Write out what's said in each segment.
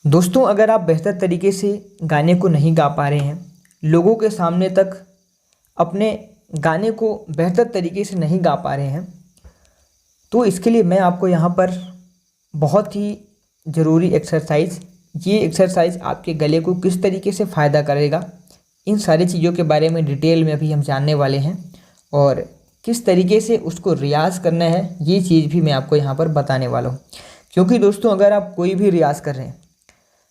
दोस्तों, अगर आप बेहतर तरीके से गाने को नहीं गा पा रहे हैं, लोगों के सामने तक अपने गाने को बेहतर तरीके से नहीं गा पा रहे हैं, तो इसके लिए मैं आपको यहाँ पर बहुत ही ज़रूरी एक्सरसाइज, ये एक्सरसाइज आपके गले को किस तरीके से फ़ायदा करेगा, इन सारी चीज़ों के बारे में डिटेल में अभी हम जानने वाले हैं। और किस तरीके से उसको रियाज़ करना है, ये चीज़ भी मैं आपको यहाँ पर बताने वाला हूँ। क्योंकि दोस्तों, अगर आप कोई भी रियाज़ कर रहे हैं,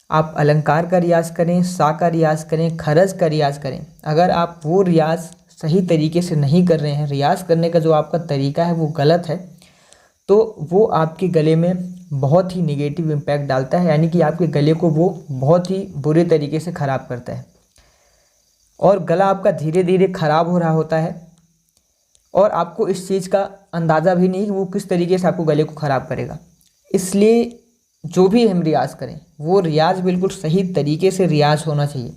आप अलंकार का रियाज़ करें, सा का रियाज़ करें, खरज का रियाज़ करें, अगर आप वो रियाज़ सही तरीके से नहीं कर रहे हैं, रियाज़ करने का जो आपका तरीका है वो गलत है, तो वो आपके गले में बहुत ही नेगेटिव इम्पैक्ट डालता है। यानी कि आपके गले को वो बहुत ही बुरे तरीके से ख़राब करता है और गला आपका धीरे धीरे ख़राब हो रहा होता है और आपको इस चीज़ का अंदाज़ा भी नहीं कि वो किस तरीके से आपको गले को ख़राब करेगा। इसलिए जो भी हम रियाज़ करें, वो रियाज़ बिल्कुल सही तरीके से रियाज़ होना चाहिए।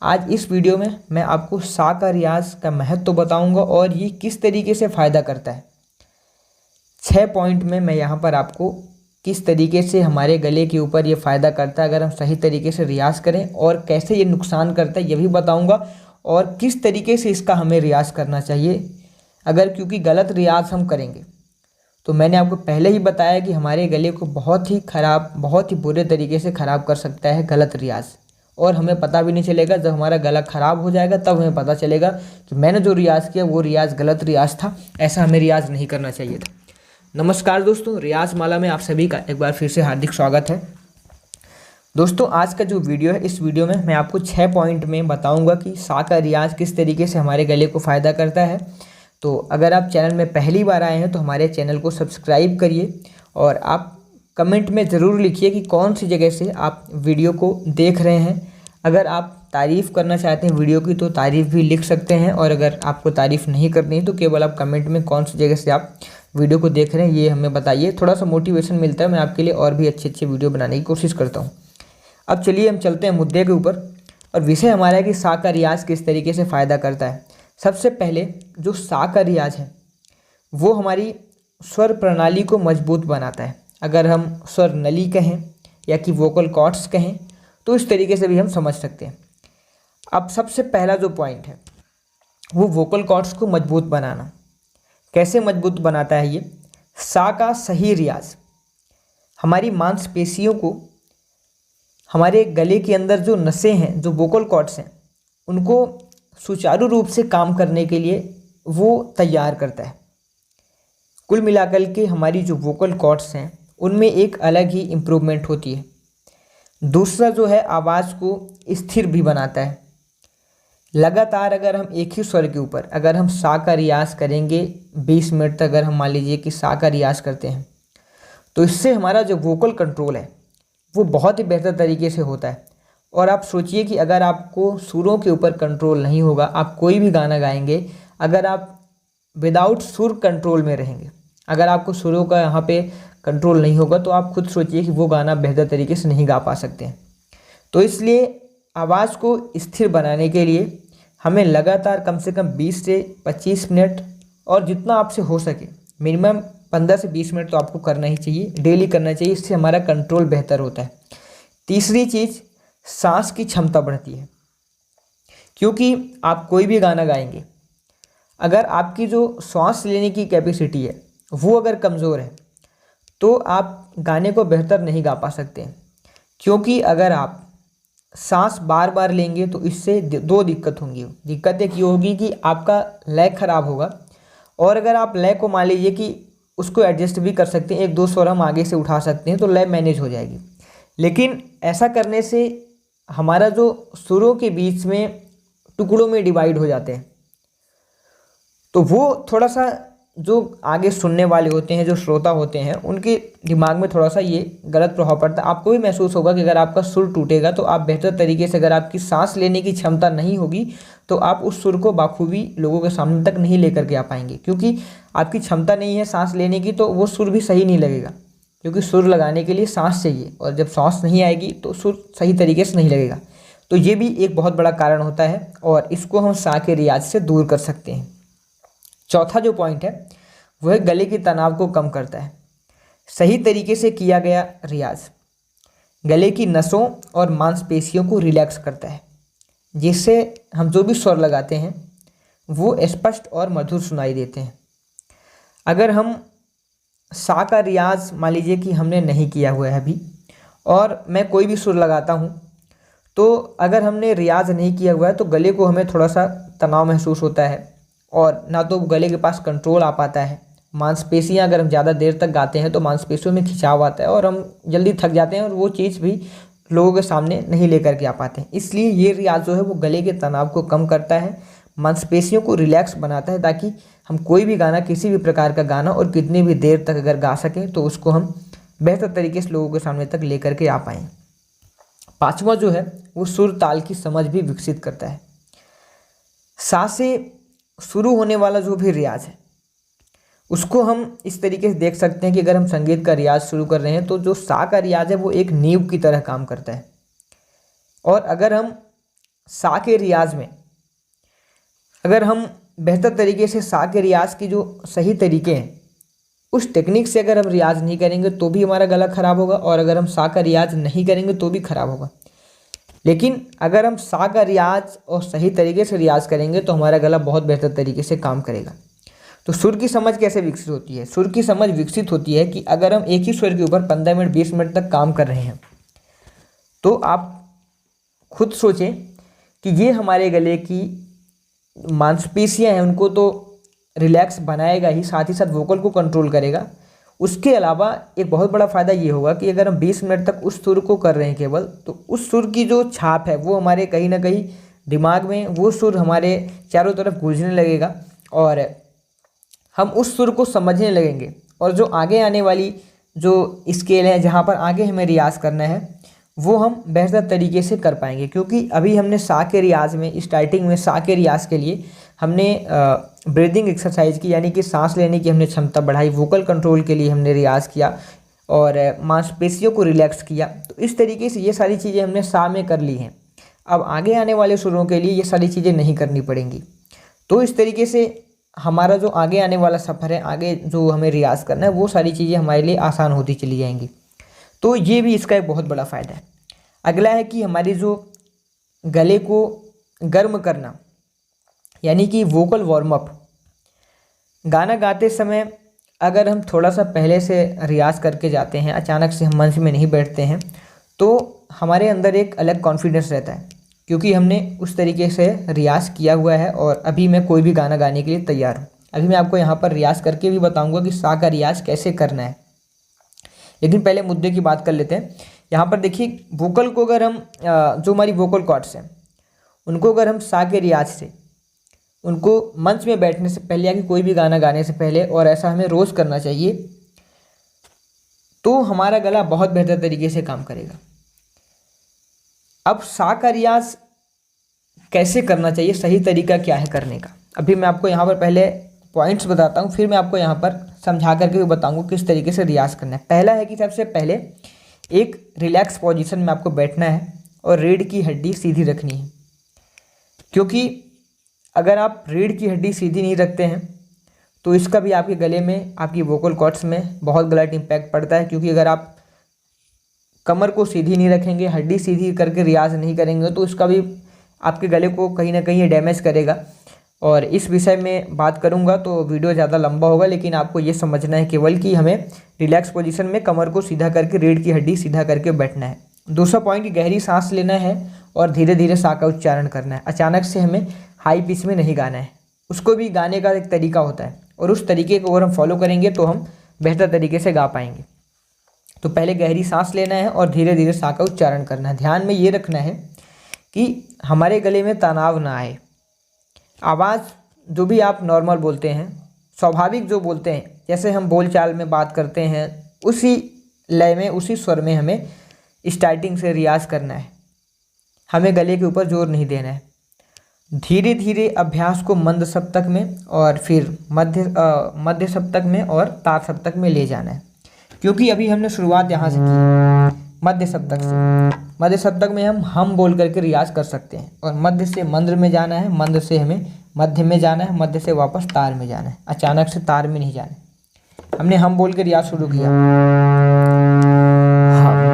आज इस वीडियो में मैं आपको सा का रियाज़ का महत्व बताऊंगा और ये किस तरीके से फ़ायदा करता है। 6 पॉइंट में मैं यहाँ पर आपको किस तरीके से हमारे गले के ऊपर ये फ़ायदा करता है अगर हम सही तरीके से रियाज़ करें, और कैसे ये नुकसान करता है ये भी बताऊँगा, और किस तरीके से इसका हमें रियाज़ करना चाहिए। अगर क्योंकि गलत रियाज़ हम करेंगे तो मैंने आपको पहले ही बताया कि हमारे गले को बहुत ही ख़राब, बहुत ही बुरे तरीके से ख़राब कर सकता है गलत रियाज़, और हमें पता भी नहीं चलेगा। जब हमारा गला ख़राब हो जाएगा तब हमें पता चलेगा कि मैंने जो रियाज़ किया वो रियाज़ गलत रियाज़ था, ऐसा हमें रियाज़ नहीं करना चाहिए था। नमस्कार दोस्तों, रियाज़ माला में आप सभी का एक बार फिर से हार्दिक स्वागत है। दोस्तों, आज का जो वीडियो है, इस वीडियो में मैं आपको 6 पॉइंट में बताऊँगा कि सा का रियाज़ किस तरीके से हमारे गले को फ़ायदा करता है। तो अगर आप चैनल में पहली बार आए हैं तो हमारे चैनल को सब्सक्राइब करिए और आप कमेंट में ज़रूर लिखिए कि कौन सी जगह से आप वीडियो को देख रहे हैं। अगर आप तारीफ़ करना चाहते हैं वीडियो की तो तारीफ़ भी लिख सकते हैं, और अगर आपको तारीफ़ नहीं करनी है तो केवल आप कमेंट में कौन सी जगह से आप वीडियो को देख रहे हैं ये हमें बताइए। थोड़ा सा मोटिवेशन मिलता है, मैं आपके लिए और भी अच्छे अच्छे वीडियो बनाने की कोशिश करता हूँ। अब चलिए हम चलते हैं मुद्दे के ऊपर, और विषय हमारा है कि सा का रियाज़ किस तरीके से फ़ायदा करता है। सबसे पहले जो सा का रियाज़ है वो हमारी स्वर प्रणाली को मजबूत बनाता है। अगर हम स्वर नली कहें या कि वोकल कॉर्ड्स कहें तो इस तरीके से भी हम समझ सकते हैं। अब सबसे पहला जो पॉइंट है वो वोकल कॉर्ड्स को मजबूत बनाना। कैसे मजबूत बनाता है ये? सा का सही रियाज़ हमारी मांसपेशियों को, हमारे गले के अंदर जो नसें हैं, जो वोकल कॉर्ड्स हैं, उनको सुचारू रूप से काम करने के लिए वो तैयार करता है। कुल मिलाकर के हमारी जो वोकल कॉर्ड्स हैं उनमें एक अलग ही इम्प्रूवमेंट होती है। दूसरा जो है, आवाज़ को स्थिर भी बनाता है। लगातार अगर हम एक ही स्वर के ऊपर अगर हम सा का रियाज़ करेंगे 20 मिनट तक, अगर हम मान लीजिए कि सा का रियाज़ करते हैं, तो इससे हमारा जो वोकल कंट्रोल है वो बहुत ही बेहतर तरीके से होता है। और आप सोचिए कि अगर आपको सुरों के ऊपर कंट्रोल नहीं होगा, आप कोई भी गाना गाएंगे, अगर आप विदाउट सुर कंट्रोल में रहेंगे, अगर आपको सुरों का यहाँ पे कंट्रोल नहीं होगा, तो आप खुद सोचिए कि वो गाना बेहतर तरीके से नहीं गा पा सकते हैं। तो इसलिए आवाज़ को स्थिर बनाने के लिए हमें लगातार कम से कम 20 से 25 मिनट, और जितना आपसे हो सके मिनिमम 15 से 20 मिनट तो आपको करना ही चाहिए, डेली करना चाहिए। इससे हमारा कंट्रोल बेहतर होता है। तीसरी चीज़, सांस की क्षमता बढ़ती है। क्योंकि आप कोई भी गाना गाएंगे, अगर आपकी जो सांस लेने की कैपेसिटी है वो अगर कमज़ोर है तो आप गाने को बेहतर नहीं गा पा सकते हैं। क्योंकि अगर आप सांस बार बार लेंगे तो इससे दो दिक्कत होंगी। दिक्कत एक ये होगी कि आपका लय ख़राब होगा, और अगर आप लय को मान लीजिए कि उसको एडजस्ट भी कर सकते हैं, 1-2 स्वर हम आगे से उठा सकते हैं तो लय मैनेज हो जाएगी। लेकिन ऐसा करने से हमारा जो सुरों के बीच में टुकड़ों में डिवाइड हो जाते हैं, तो वो थोड़ा सा जो आगे सुनने वाले होते हैं, जो श्रोता होते हैं, उनके दिमाग में थोड़ा सा ये गलत प्रभाव पड़ता है। आपको भी महसूस होगा कि अगर आपका सुर टूटेगा तो आप बेहतर तरीके से, अगर आपकी सांस लेने की क्षमता नहीं होगी तो आप उस सुर को बाखूबी लोगों के सामने तक नहीं लेकर के आ पाएंगे। क्योंकि आपकी क्षमता नहीं है सांस लेने की तो वो सुर भी सही नहीं लगेगा, क्योंकि सुर लगाने के लिए सांस चाहिए, और जब सांस नहीं आएगी तो सुर सही तरीके से नहीं लगेगा। तो ये भी एक बहुत बड़ा कारण होता है, और इसको हम सा के रियाज से दूर कर सकते हैं। चौथा जो पॉइंट है वह गले के तनाव को कम करता है। सही तरीके से किया गया रियाज गले की नसों और मांसपेशियों को रिलैक्स करता है, जिससे हम जो भी स्वर लगाते हैं वो स्पष्ट और मधुर सुनाई देते हैं। अगर हम सा का रियाज मान लीजिए कि हमने नहीं किया हुआ है अभी, और मैं कोई भी सुर लगाता हूँ, तो अगर हमने रियाज नहीं किया हुआ है तो गले को हमें थोड़ा सा तनाव महसूस होता है और ना तो गले के पास कंट्रोल आ पाता है। मांसपेशियां, अगर हम ज़्यादा देर तक गाते हैं तो मांसपेशियों में खिंचाव आता है और हम जल्दी थक जाते हैं और वो चीज़ भी लोगों के सामने नहीं लेकर के आ पाते हैं। इसलिए ये रियाज जो है वो गले के तनाव को कम करता है, मांसपेशियों को रिलैक्स बनाता है, ताकि हम कोई भी गाना, किसी भी प्रकार का गाना और कितनी भी देर तक अगर गा सकें तो उसको हम बेहतर तरीके से लोगों के सामने तक लेकर के आ पाएँ। पांचवा जो है वो सुर ताल की समझ भी विकसित करता है। सा से शुरू होने वाला जो भी रियाज है उसको हम इस तरीके से देख सकते हैं कि अगर हम संगीत का रियाज शुरू कर रहे हैं तो जो सा का रियाज है वो एक नींव की तरह काम करता है। और अगर हम सा के रियाज में, अगर हम बेहतर तरीके से सा के रियाज की जो सही तरीके हैं उस टेक्निक से अगर हम रियाज नहीं करेंगे तो भी हमारा गला ख़राब होगा, और अगर हम सा का रियाज नहीं करेंगे तो भी ख़राब होगा। लेकिन अगर हम सा का रियाज और सही तरीके से रियाज करेंगे तो हमारा गला बहुत बेहतर तरीके से काम करेगा। तो सुर की समझ कैसे विकसित होती है? सुर की समझ विकसित होती है कि अगर हम एक ही स्वर के ऊपर 15 मिनट 20 मिनट तक काम कर रहे हैं तो आप खुद सोचें कि ये हमारे गले की मांसपेशियां हैं उनको तो रिलैक्स बनाएगा ही, साथ ही वोकल को कंट्रोल करेगा। उसके अलावा एक बहुत बड़ा फ़ायदा ये होगा कि अगर हम 20 मिनट तक उस सुर को कर रहे हैं केवल, तो उस सुर की जो छाप है वो हमारे कहीं ना कहीं दिमाग में, वो सुर हमारे चारों तरफ गूंजने लगेगा और हम उस सुर को समझने लगेंगे। और जो आगे आने वाली जो स्केल है जहाँ पर आगे हमें रियाज़ करना है वो हम बेहतर तरीके से कर पाएंगे, क्योंकि अभी हमने सा के रियाज में, स्टार्टिंग में सा के रियाज के लिए हमने ब्रीदिंग एक्सरसाइज की, यानी कि सांस लेने की हमने क्षमता बढ़ाई, वोकल कंट्रोल के लिए हमने रियाज़ किया और मांसपेशियों को रिलैक्स किया। तो इस तरीके से ये सारी चीज़ें हमने सा में कर ली हैं। अब आगे आने वाले सुरों के लिए ये सारी चीज़ें नहीं करनी पड़ेंगी। तो इस तरीके से हमारा जो आगे आने वाला सफ़र है, आगे जो हमें रियाज़ करना है, वो सारी चीज़ें हमारे लिए आसान होती चली जाएंगी। तो ये भी इसका एक बहुत बड़ा फ़ायदा है। अगला है कि हमारी जो गले को गर्म करना, यानी कि वोकल वार्म अप। गाना गाते समय अगर हम थोड़ा सा पहले से रियाज़ करके जाते हैं, अचानक से हम मंच में नहीं बैठते हैं, तो हमारे अंदर एक अलग कॉन्फिडेंस रहता है, क्योंकि हमने उस तरीके से रियाज़ किया हुआ है और अभी मैं कोई भी गाना गाने के लिए तैयार हूँ। अभी मैं आपको यहाँ पर रियाज़ करके भी बताऊँगा कि सा का रियाज़ कैसे करना है। लेकिन पहले मुद्दे की बात कर लेते हैं। यहाँ पर देखिए, वोकल को अगर हम जो हमारी वोकल कॉर्ड्स हैं उनको अगर हम सा के रियाज से, उनको मंच में बैठने से पहले या कि कोई भी गाना गाने से पहले, और ऐसा हमें रोज़ करना चाहिए, तो हमारा गला बहुत बेहतर तरीके से काम करेगा। अब सा का रियाज कैसे करना चाहिए, सही तरीका क्या है करने का, अभी मैं आपको यहाँ पर पहले पॉइंट्स बताता हूँ, फिर मैं आपको यहाँ पर समझा करके भी बताऊँगा किस तरीके से रियाज करना है। पहला है कि सबसे पहले एक रिलैक्स पोजीशन में आपको बैठना है और रीढ़ की हड्डी सीधी रखनी है, क्योंकि अगर आप रीढ़ की हड्डी सीधी नहीं रखते हैं तो इसका भी आपके गले में, आपकी वोकल कॉर्ड्स में बहुत गलत इम्पैक्ट पड़ता है। क्योंकि अगर आप कमर को सीधी नहीं रखेंगे, हड्डी सीधी करके रियाज नहीं करेंगे, तो इसका भी आपके गले को कहीं ना कहीं डैमेज करेगा। और इस विषय में बात करूंगा तो वीडियो ज़्यादा लंबा होगा, लेकिन आपको ये समझना है केवल कि हमें रिलैक्स पोजीशन में कमर को सीधा करके, रीढ़ की हड्डी सीधा करके बैठना है। दूसरा पॉइंट, गहरी सांस लेना है और धीरे धीरे सा का उच्चारण करना है। अचानक से हमें हाई पिच में नहीं गाना है, उसको भी गाने का एक तरीका होता है और उस तरीके को अगर हम फॉलो करेंगे तो हम बेहतर तरीके से गा पाएंगे। तो पहले गहरी सांस लेना है और धीरे धीरे सा का उच्चारण करना है। ध्यान में ये रखना है कि हमारे गले में तनाव ना आए। आवाज़ जो भी आप नॉर्मल बोलते हैं, स्वाभाविक जो बोलते हैं, जैसे हम बोलचाल में बात करते हैं, उसी लय में, उसी स्वर में हमें स्टार्टिंग से रियाज़ करना है। हमें गले के ऊपर जोर नहीं देना है। धीरे धीरे अभ्यास को मंद सप्तक में और फिर मध्य सप्तक में और तार सप्तक में ले जाना है, क्योंकि अभी हमने शुरुआत यहाँ से की मध्य सप्तक से। मध्य सप्तक में हम बोल करके रियाज कर सकते हैं, और मध्य से मंद्र में जाना है, मंद्र से हमें मध्य में जाना है, मध्य से वापस तार में जाना है, अचानक से तार में नहीं जाना है। हमने हम बोल के रियाज शुरू किया, हम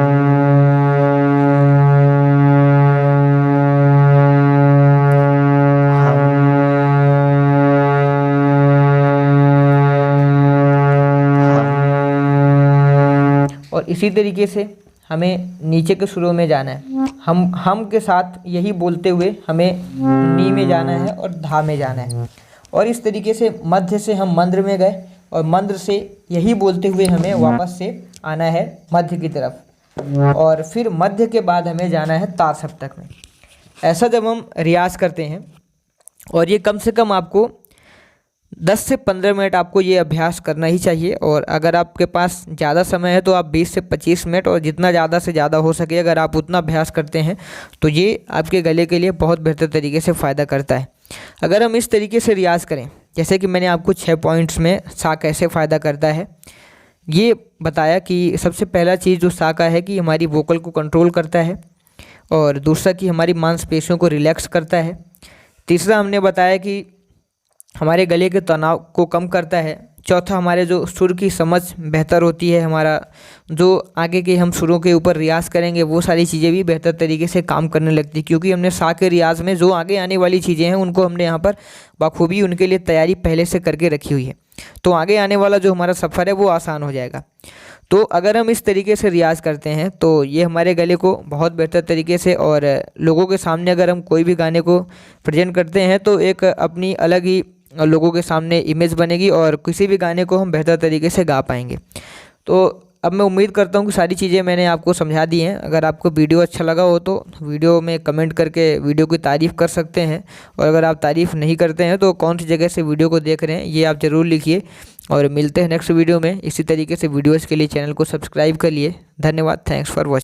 और इसी तरीके से हमें नीचे के सुरों में जाना है। हम के साथ यही बोलते हुए हमें नी में जाना है और धा में जाना है। और इस तरीके से मध्य से हम मंद्र में गए और मंद्र से यही बोलते हुए हमें वापस से आना है मध्य की तरफ, और फिर मध्य के बाद हमें जाना है तार सप्तक में। ऐसा जब हम रियाज़ करते हैं, और ये कम से कम आपको 10 से 15 मिनट आपको ये अभ्यास करना ही चाहिए। और अगर आपके पास ज़्यादा समय है तो आप 20 से 25 मिनट, और जितना ज़्यादा से ज़्यादा हो सके अगर आप उतना अभ्यास करते हैं तो ये आपके गले के लिए बहुत बेहतर तरीके से फ़ायदा करता है। अगर हम इस तरीके से रियाज़ करें, जैसे कि मैंने आपको 6 पॉइंट्स में सा कैसे फ़ायदा करता है ये बताया कि सबसे पहला चीज़ जो सा का है कि हमारी वोकल को कंट्रोल करता है, और दूसरा कि हमारी मांसपेशियों को रिलैक्स करता है। तीसरा हमने बताया कि हमारे गले के तनाव को कम करता है। चौथा हमारे जो सुर की समझ बेहतर होती है, हमारा जो आगे के हम सुरों के ऊपर रियाज़ करेंगे वो सारी चीज़ें भी बेहतर तरीके से काम करने लगती है, क्योंकि हमने सा के रियाज़ में जो आगे आने वाली चीज़ें हैं उनको हमने यहाँ पर बखूबी उनके लिए तैयारी पहले से करके रखी हुई है। तो आगे आने वाला जो हमारा सफ़र है वो आसान हो जाएगा। तो अगर हम इस तरीके से रियाज़ करते हैं तो ये हमारे गले को बहुत बेहतर तरीके से, और लोगों के सामने अगर हम कोई भी गाने को प्रेजेंट करते हैं तो एक अपनी अलग ही लोगों के सामने इमेज बनेगी, और किसी भी गाने को हम बेहतर तरीके से गा पाएंगे। तो अब मैं उम्मीद करता हूँ कि सारी चीज़ें मैंने आपको समझा दी हैं। अगर आपको वीडियो अच्छा लगा हो तो वीडियो में कमेंट करके वीडियो की तारीफ़ कर सकते हैं, और अगर आप तारीफ़ नहीं करते हैं तो कौन सी जगह से वीडियो को देख रहे हैं ये आप ज़रूर लिखिए। और मिलते हैं नेक्स्ट वीडियो में इसी तरीके से। वीडियोज़ के लिए चैनल को सब्सक्राइब कर लिए। धन्यवाद। Thanks for watching.